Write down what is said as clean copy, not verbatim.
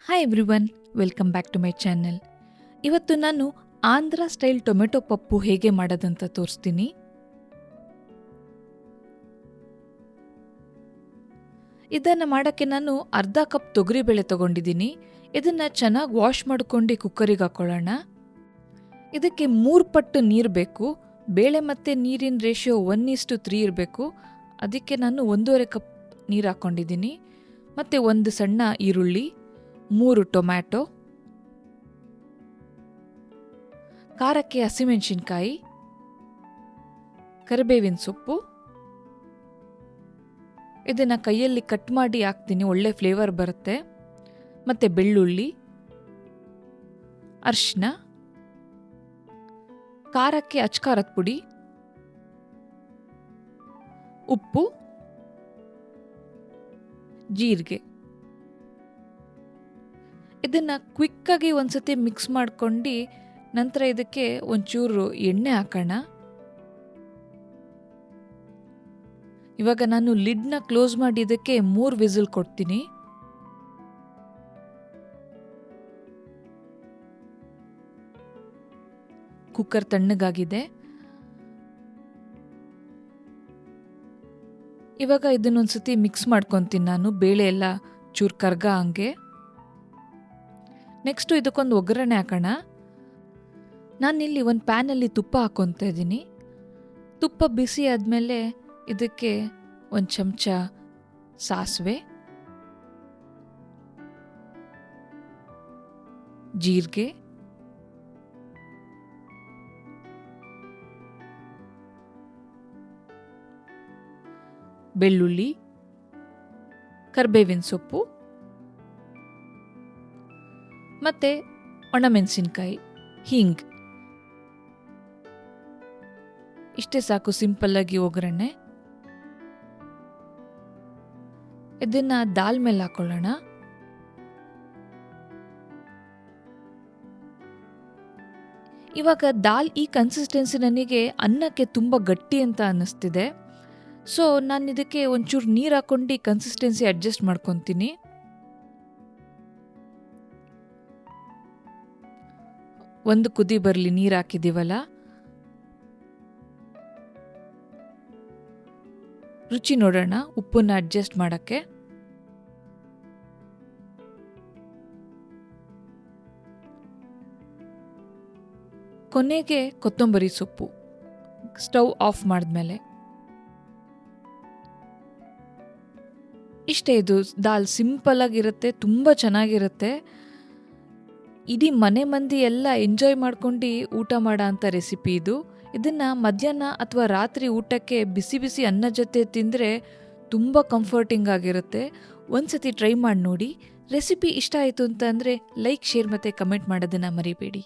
Hi everyone, welcome back to my channel. ಇವತ್ತು ನಾನು Andhra style tomato Pappu ಹೇಗೆ ಮಾಡೋದಂತ ತೋರಿಸ್ತೀನಿ. ಇದನ್ನು ಮಾಡೋಕ್ಕೆ ನಾನು ಅರ್ಧ ಕಪ್ ತೊಗರಿಬೇಳೆ ತೊಗೊಂಡಿದ್ದೀನಿ. ಇದನ್ನು ಚೆನ್ನಾಗಿ ವಾಶ್ ಮಾಡ್ಕೊಂಡು ಕುಕ್ಕರಿಗೆ ಹಾಕೊಳ್ಳೋಣ. ಇದಕ್ಕೆ 3 ಪಟ್ಟು ನೀರು ಬೇಕು. ಬೇಳೆ ಮತ್ತು ನೀರಿನ ರೇಷಿಯೋ 1:3 ಇರಬೇಕು. ಅದಕ್ಕೆ ನಾನು 1.5 ಕಪ್ ನೀರು ಹಾಕ್ಕೊಂಡಿದ್ದೀನಿ. ಮತ್ತು 1 ಸಣ್ಣ ಈರುಳ್ಳಿ, 3 ಟೊಮ್ಯಾಟೊ, ಖಾರಕ್ಕೆ ಹಸಿಮೆಣಸಿನ್ಕಾಯಿ, ಕರಿಬೇವಿನ ಸೊಪ್ಪು. ಇದನ್ನು ಕೈಯಲ್ಲಿ ಕಟ್ ಮಾಡಿ ಹಾಕ್ತೀನಿ, ಒಳ್ಳೆ ಫ್ಲೇವರ್ ಬರುತ್ತೆ. ಮತ್ತು ಬೆಳ್ಳುಳ್ಳಿ, ಅರಿಶಿನ, ಖಾರಕ್ಕೆ ಅಚ್ಕಾರದ ಪುಡಿ, ಉಪ್ಪು, ಜೀರಿಗೆ. ಇದನ್ನು ಕ್ವಿಕ್ಕಾಗಿ ಒಂದ್ಸತಿ ಮಿಕ್ಸ್ ಮಾಡ್ಕೊಂಡು ನಂತರ ಇದಕ್ಕೆ ಒಂಚೂರು ಎಣ್ಣೆ ಹಾಕೋಣ. ಇವಾಗ ನಾನು ಲಿಡ್ನ ಕ್ಲೋಸ್ ಮಾಡಿ ಇದಕ್ಕೆ 3 ವಿಸಿಲ್ ಕೊಡ್ತೀನಿ. ಕುಕ್ಕರ್ ತಣ್ಣಗಾಗಿದೆ. ಇವಾಗ ಇದನ್ನೊಂದ್ಸತಿ ಮಿಕ್ಸ್ ಮಾಡ್ಕೊತೀನಿ ನಾನು, ಬೇಳೆ ಎಲ್ಲ ಚೂರು ಕರ್ಗ ಹಂಗೆ. ನೆಕ್ಸ್ಟು ಇದಕ್ಕೊಂದು ಒಗ್ಗರಣೆ ಹಾಕೋಣ. ನಾನಿಲ್ಲಿ ಒಂದು ಪ್ಯಾನಲ್ಲಿ ತುಪ್ಪ ಹಾಕ್ಕೊತಾ ಇದ್ದೀನಿ. ತುಪ್ಪ ಬಿಸಿ ಆದಮೇಲೆ ಇದಕ್ಕೆ 1 ಚಮಚ ಸಾಸಿವೆ, ಜೀರಿಗೆ, ಬೆಳ್ಳುಳ್ಳಿ, ಕರಿಬೇವಿನ ಸೊಪ್ಪು ಮತ್ತು ಒಣಮೆಣಸಿನ್ಕಾಯಿ, ಹಿಂಗ್. ಇಷ್ಟೇ ಸಾಕು, ಸಿಂಪಲ್ಲಾಗಿ ಒಗ್ಗರಣೆ. ಇದನ್ನು ದಾಲ್ ಮೇಲೆ ಹಾಕೊಳ್ಳೋಣ. ಇವಾಗ ದಾಲ್ ಈ ಕನ್ಸಿಸ್ಟೆನ್ಸಿ ನನಗೆ ಅನ್ನಕ್ಕೆ ತುಂಬ ಗಟ್ಟಿ ಅಂತ ಅನ್ನಿಸ್ತಿದೆ. ಸೊ ನಾನು ಇದಕ್ಕೆ ಒಂಚೂರು ನೀರು ಹಾಕ್ಕೊಂಡು ಕನ್ಸಿಸ್ಟೆನ್ಸಿ ಅಡ್ಜಸ್ಟ್ ಮಾಡ್ಕೊತೀನಿ. ಒಂದು ಕುದಿ ಬರಲಿ, ನೀರು ಹಾಕಿದ್ದೀವಲ್ಲ. ರುಚಿ ನೋಡೋಣ, ಉಪ್ಪನ್ನ ಅಡ್ಜಸ್ಟ್ ಮಾಡೋಕ್ಕೆ. ಕೊನೆಗೆ ಕೊತ್ತಂಬರಿ ಸೊಪ್ಪು, ಸ್ಟವ್ ಆಫ್ ಮಾಡಿದ್ಮೇಲೆ. ಇಷ್ಟೇ, ಇದು ದಾಲ್ ಸಿಂಪಲ್ ಆಗಿರುತ್ತೆ, ತುಂಬ ಚೆನ್ನಾಗಿರುತ್ತೆ. ಇಡೀ ಮನೆ ಮಂದಿ ಎಲ್ಲ ಎಂಜಾಯ್ ಮಾಡ್ಕೊಂಡು ಊಟ ಮಾಡೋ ಅಂಥ ರೆಸಿಪಿ ಇದು. ಇದನ್ನು ಮಧ್ಯಾಹ್ನ ಅಥವಾ ರಾತ್ರಿ ಊಟಕ್ಕೆ ಬಿಸಿ ಬಿಸಿ ಅನ್ನ ಜೊತೆ ತಿಂದರೆ ತುಂಬ ಕಂಫರ್ಟಿಂಗ್ ಆಗಿರುತ್ತೆ. ಒಂದ್ಸತಿ ಟ್ರೈ ಮಾಡಿ ನೋಡಿ. ರೆಸಿಪಿ ಇಷ್ಟ ಆಯಿತು ಅಂತ ಅಂದರೆ ಲೈಕ್, ಶೇರ್ ಮತ್ತು ಕಮೆಂಟ್ ಮಾಡೋದನ್ನು ಮರಿಬೇಡಿ.